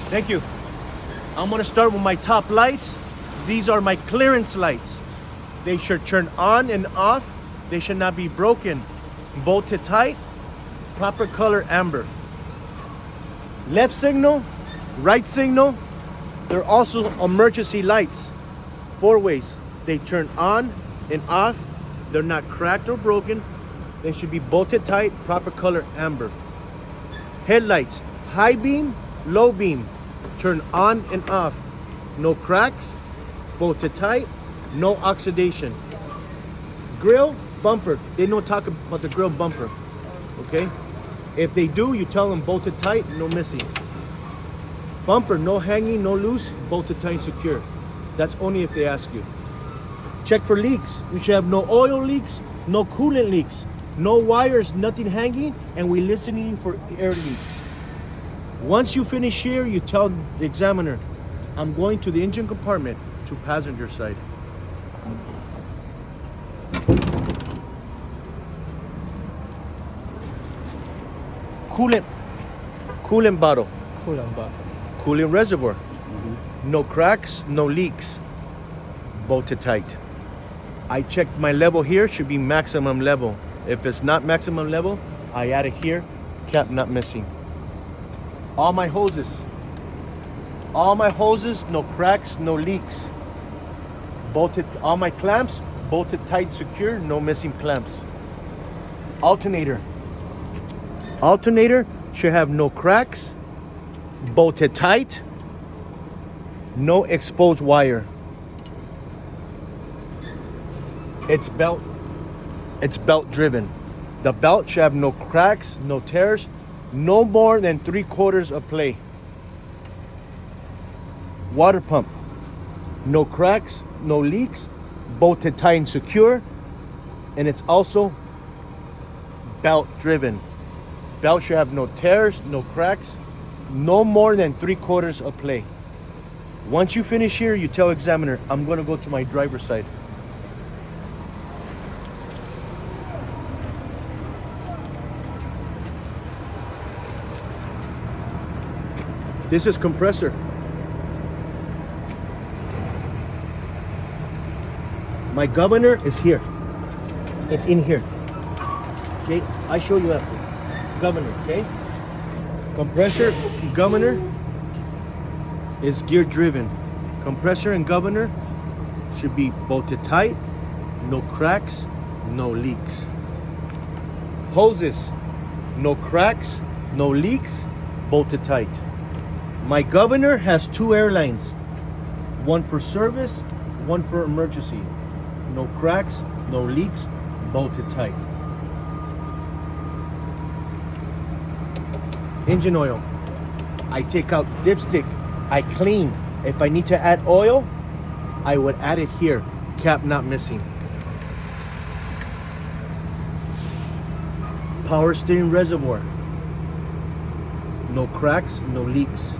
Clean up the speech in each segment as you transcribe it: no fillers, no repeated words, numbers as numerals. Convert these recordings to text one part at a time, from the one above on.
Thank you. I'm gonna start with my top lights. These are my clearance lights. They should turn on and off. They should not be broken. Bolted tight, proper color amber. Left signal, right signal. They're also emergency lights. 4 ways. They turn on and off. They're not cracked or broken. They should be bolted tight, proper color amber. Headlights, high beam, low beam. Turn on and off. No cracks, bolted tight, no oxidation. Grill, bumper. They don't talk about the grill bumper, okay? If they do, you tell them bolted tight, no missing. Bumper, no hanging, no loose, bolted tight and secure. That's only if they ask you. Check for leaks. You should have no oil leaks, no coolant leaks, no wires, nothing hanging, and we're listening for air leaks. Once you finish here, you tell the examiner, I'm going to the engine compartment to passenger side. Coolant bottle. Coolant reservoir. No cracks, no leaks. Bolted tight. I checked my level here, should be maximum level. If it's not maximum level, I add it here, cap not missing. All my hoses, no cracks, no leaks. Bolted, all my clamps, bolted tight, secure, no missing clamps. Alternator should have no cracks, bolted tight, no exposed wire. It's belt driven. The belt should have no cracks, no tears, no more than 3/4 of play. Water pump, no cracks, no leaks, bolted tight and secure, and it's also belt driven. Belt should have no tears, no cracks, no more than 3/4 of play. Once you finish here, you tell examiner, I'm gonna go to my driver's side. This is compressor. My governor is here. It's in here. Okay, I show you after. Governor, okay? Compressor, governor is gear driven. Compressor and governor should be bolted tight, no cracks, no leaks. Hoses, no cracks, no leaks, bolted tight. My governor has 2 airlines, one for service, one for emergency. No cracks, no leaks, bolted tight. Engine oil, I take out dipstick, I clean. If I need to add oil, I would add it here, cap not missing. Power steering reservoir, no cracks, no leaks.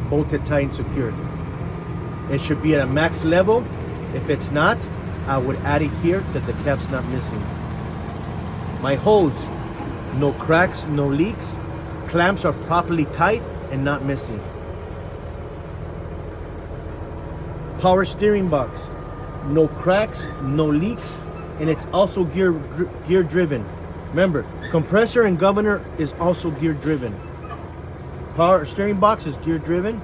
Bolted tight and secured. It should be at a max level. If it's not, I would add it here that the cap's not missing. My hose, no cracks, no leaks. Clamps are properly tight and not missing. Power steering box, no cracks, no leaks, and it's also gear driven. Remember, compressor and governor is also gear driven. Power steering box is gear driven.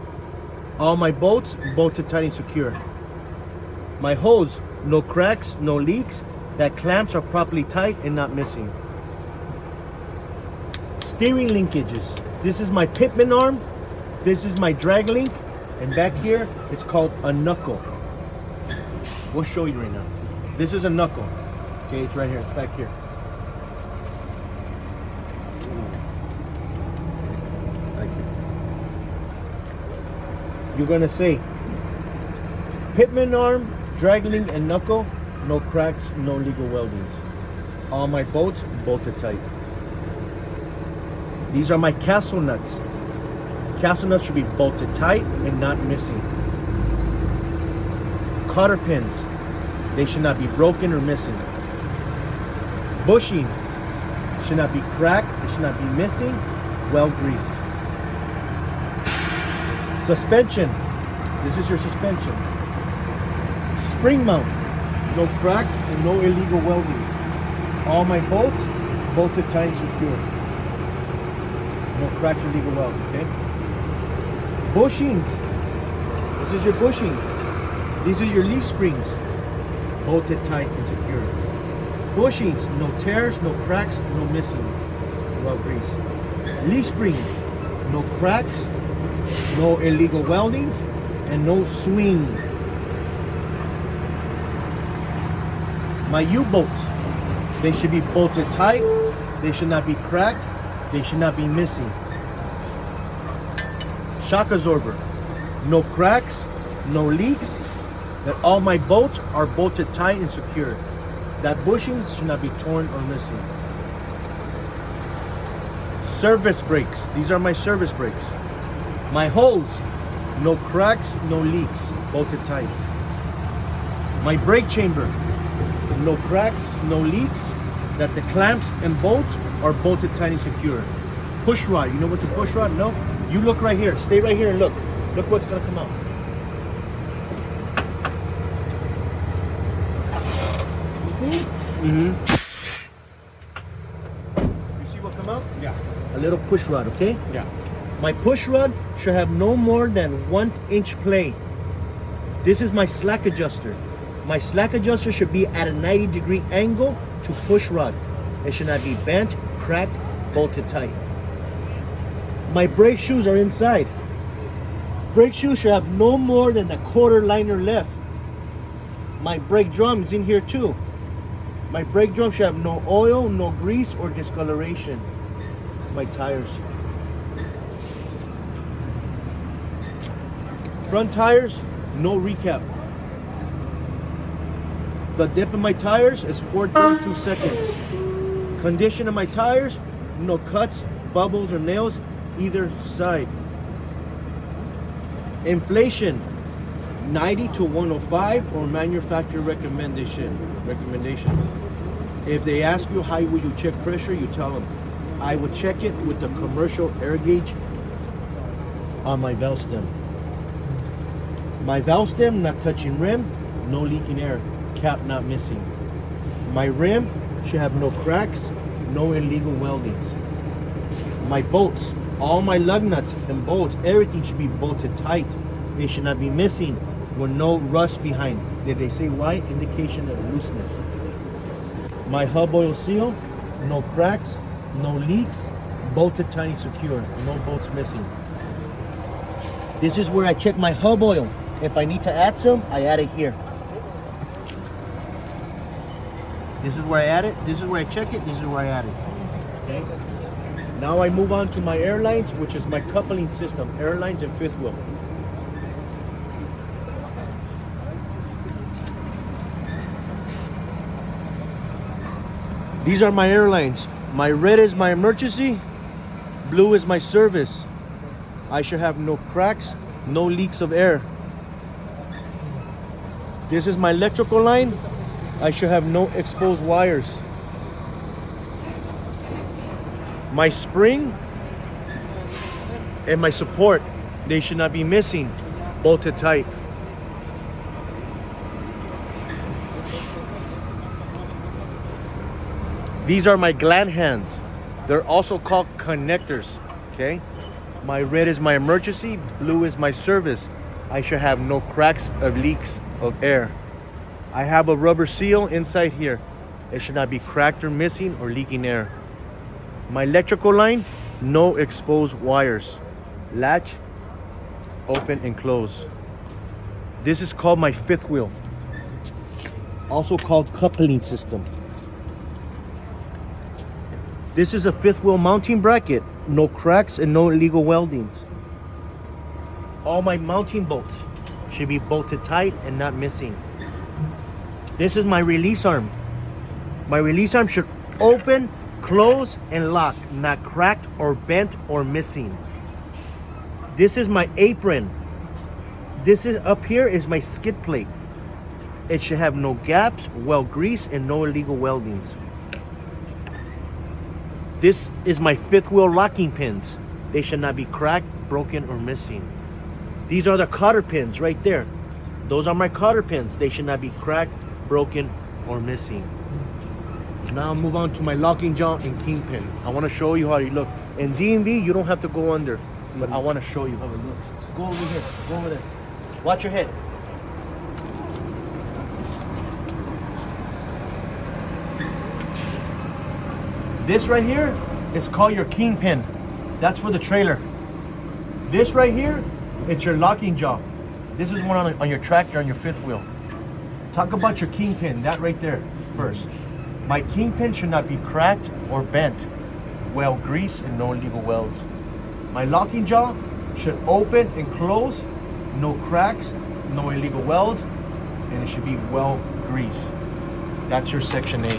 All my bolts, bolted tight and secure. My hose, no cracks, no leaks. That clamps are properly tight and not missing. Steering linkages. This is my pitman arm. This is my drag link. And back here, it's called a knuckle. We'll show you right now. This is a knuckle. Okay, it's right here, it's back here. You're gonna say pitman arm, drag link, and knuckle, no cracks, no legal weldings. All my bolts bolted tight. These are my castle nuts. Castle nuts should be bolted tight and not missing. Cotter pins, they should not be broken or missing. Bushing should not be cracked, it should not be missing. Well grease. Suspension. This is your suspension. Spring mount. No cracks and no illegal weldings. All my bolts bolted tight and secure. No cracks or illegal welds, okay? Bushings. This is your bushing. These are your leaf springs. Bolted tight and secure. Bushings, no tears, no cracks, no missing. Well grease. Leaf spring, no cracks, no illegal weldings, and no swing. My U-bolts, they should be bolted tight, they should not be cracked, they should not be missing. Shock absorber, no cracks, no leaks, that all my bolts are bolted tight and secure. That bushings should not be torn or missing. Service brakes, these are my service brakes. My hose, no cracks, no leaks, bolted tight. My brake chamber, no cracks, no leaks, that the clamps and bolts are bolted tight and secure. Push rod, you know what's a push rod? No? You look right here, stay right here and look. Look what's gonna come out. You see what come out? Yeah. A little push rod, okay? Yeah. My push rod should have no more than 1 inch play. This is my slack adjuster. My slack adjuster should be at a 90-degree angle to push rod. It should not be bent, cracked, bolted tight. My brake shoes are inside. Brake shoes should have no more than a quarter liner left. My brake drum is in here too. My brake drum should have no oil, no grease, or discoloration. My tires. Front tires, no recap. The dip in my tires is 4.32 seconds. Condition of my tires, no cuts, bubbles, or nails either side. Inflation, 90 to 105 or manufacturer recommendation. If they ask you how will you check pressure, you tell them, I would check it with the commercial air gauge on my valve stem. My valve stem not touching rim, no leaking air, cap not missing. My rim should have no cracks, no illegal weldings. My bolts, all my lug nuts and bolts, everything should be bolted tight. They should not be missing with no rust behind. Did they say why? Indication of looseness. My hub oil seal, no cracks, no leaks, bolted tight and secure, no bolts missing. This is where I check my hub oil. If I need to add some, I add it here. This is where I add it, this is where I check it, this is where I add it. Okay? Now I move on to my airlines, which is my coupling system, airlines and fifth wheel. These are my airlines. My red is my emergency, blue is my service. I should have no cracks, no leaks of air. This is my electrical line. I should have no exposed wires. My spring and my support, they should not be missing, bolted tight. These are my gland hands. They're also called connectors, okay? My red is my emergency, blue is my service. I should have no cracks or leaks of air. I have a rubber seal inside here. It should not be cracked or missing or leaking air. My electrical line, no exposed wires. Latch, open and close. This is called my fifth wheel, also called coupling system. This is a fifth wheel mounting bracket, no cracks and no illegal weldings. All my mounting bolts should be bolted tight and not missing. This is my release arm. My release arm should open, close, and lock, not cracked or bent or missing. This is my apron. This is up here is my skid plate. It should have no gaps, well greased, and no illegal weldings. This is my fifth wheel locking pins. They should not be cracked, broken, or missing. These are the cotter pins right there. Those are my cotter pins. They should not be cracked, broken, or missing. Now I'll move on to my locking jaw and kingpin. I want to show you how you look. In DMV, you don't have to go under, but I want to show you how it looks. Go over here. Go over there. Watch your head. This right here is called your kingpin. That's for the trailer. This right here, it's your locking jaw. This is one on your tractor on your fifth wheel. Talk about your kingpin, that right there first. My kingpin should not be cracked or bent. Well greased and no illegal welds. My locking jaw should open and close, no cracks, no illegal welds, and it should be well greased. That's your section 8.